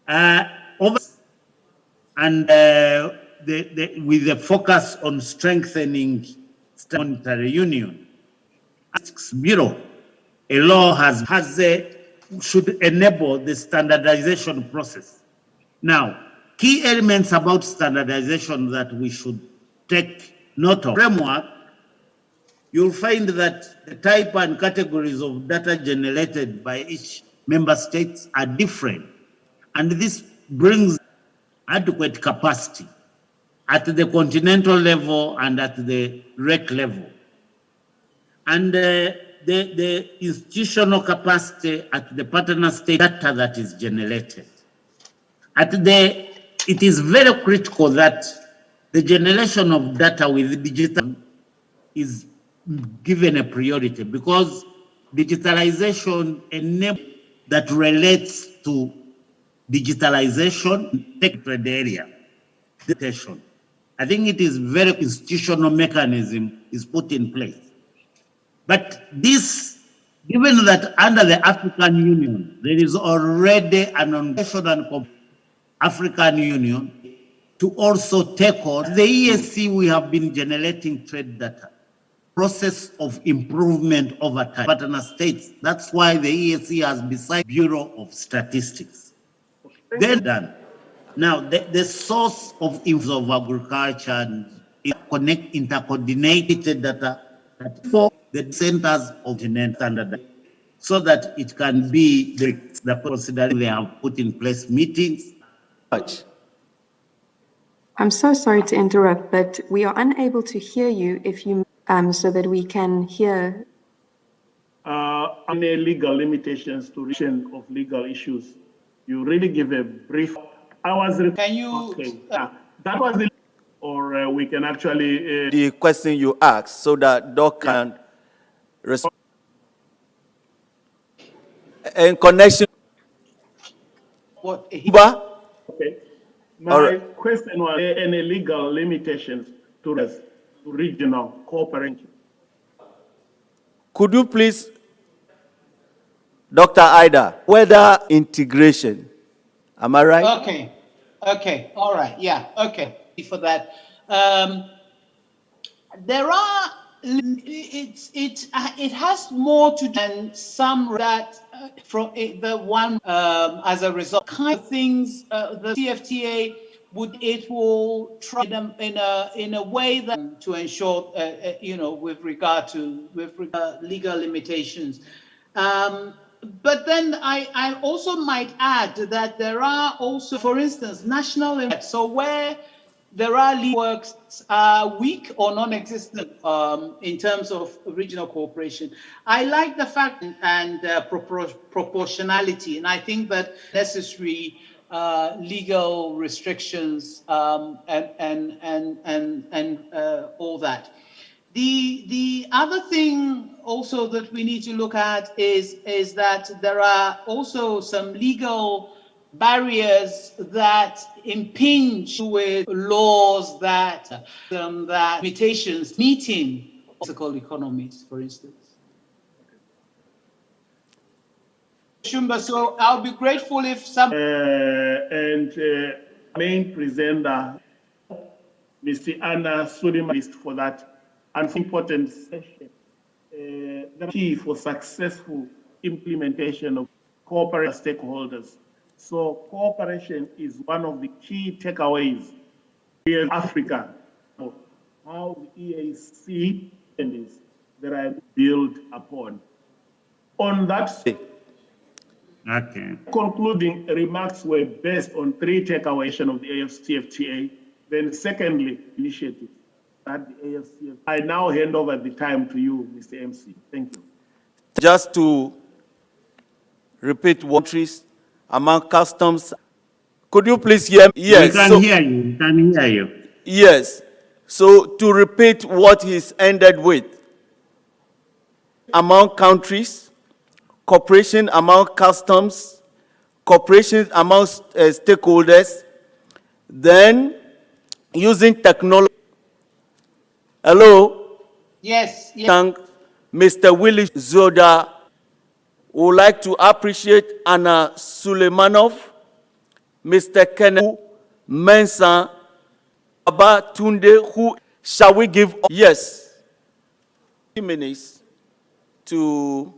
With the focus on strengthening monetary union. Bureau, a law should enable the standardization process. Now, key elements about standardization that we should take note of. Framework, you'll find that the type and categories of data generated by each member states are different. And this brings adequate capacity at the continental level and at the REC level. And the institutional capacity at the partner state data that is generated. It is very critical that the generation of data with digital is given a priority, because digitalization enables that relates to digitalization, tech trade area. I think it is very institutional mechanism is put in place. But this, given that under the African Union, there is already an organization African Union to also take on the EAC, we have been generating trade data. Process of improvement over time. Partner states. That's why the EAC has beside Bureau of Statistics. Then done. Now, the source of agriculture and intercoordinated data for the centers of the standard, so that it can be the procedure they have put in place meetings. I'm so sorry to interrupt, but we are unable to hear you if you so that we can hear. Any legal limitations to region of legal issues, you really give a brief. Can you? Okay. That was the, or we can actually the question you asked, so that Doc can respond. In connection. What? Okay. My question was any legal limitations to regional cooperation. Could you please, Dr. Ida, whether integration, am I right? Okay, okay, all right, yeah, okay, for that. There are, it has more to do than some that from the one as a result kind of things the CFTA will try them in a way that to ensure with regard to legal limitations. But then I also might add that there are also, for instance, national, so where there are legal works weak or non-existent in terms of regional cooperation. I like the fact and proportionality, and I think that necessary legal restrictions and all that. The other thing also that we need to look at is that there are also some legal barriers that impinge with laws that limitations meeting physical economies, for instance. Shumba, so I'll be grateful if some main presenter, Mr. Anna Sulima, for that and important session. The key for successful implementation of corporate stakeholders. So cooperation is one of the key takeaways here in Africa. How the EAC is that I build upon. On that, concluding remarks were based on 3 takeaways of the AfCFTA. Then secondly, initiative at the AfCFTA. I now hand over the time to you, Mr. MC. Thank you. Just to repeat countries among customs. Could you please hear me? Yes. We can hear you. We can hear you. Yes. So to repeat what he's ended with. Among countries, cooperation among customs, cooperation among stakeholders, then using technology. Hello? Yes. Yes. Mr. Willy Zoda. We would like to appreciate Anna Suleimanov, Mr. Kenneth Mensah, Abba Tunde, who shall we give? Yes, 3 minutes to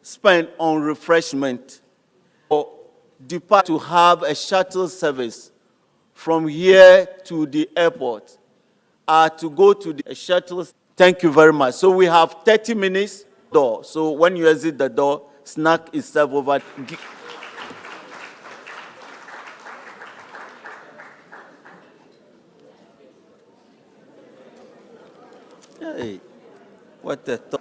spend on refreshment or depart to have a shuttle service from here to the airport to go to the shuttle. Thank you very much. So we have 30 minutes door. So when you exit the door, snack is served over. Hey, what a thought.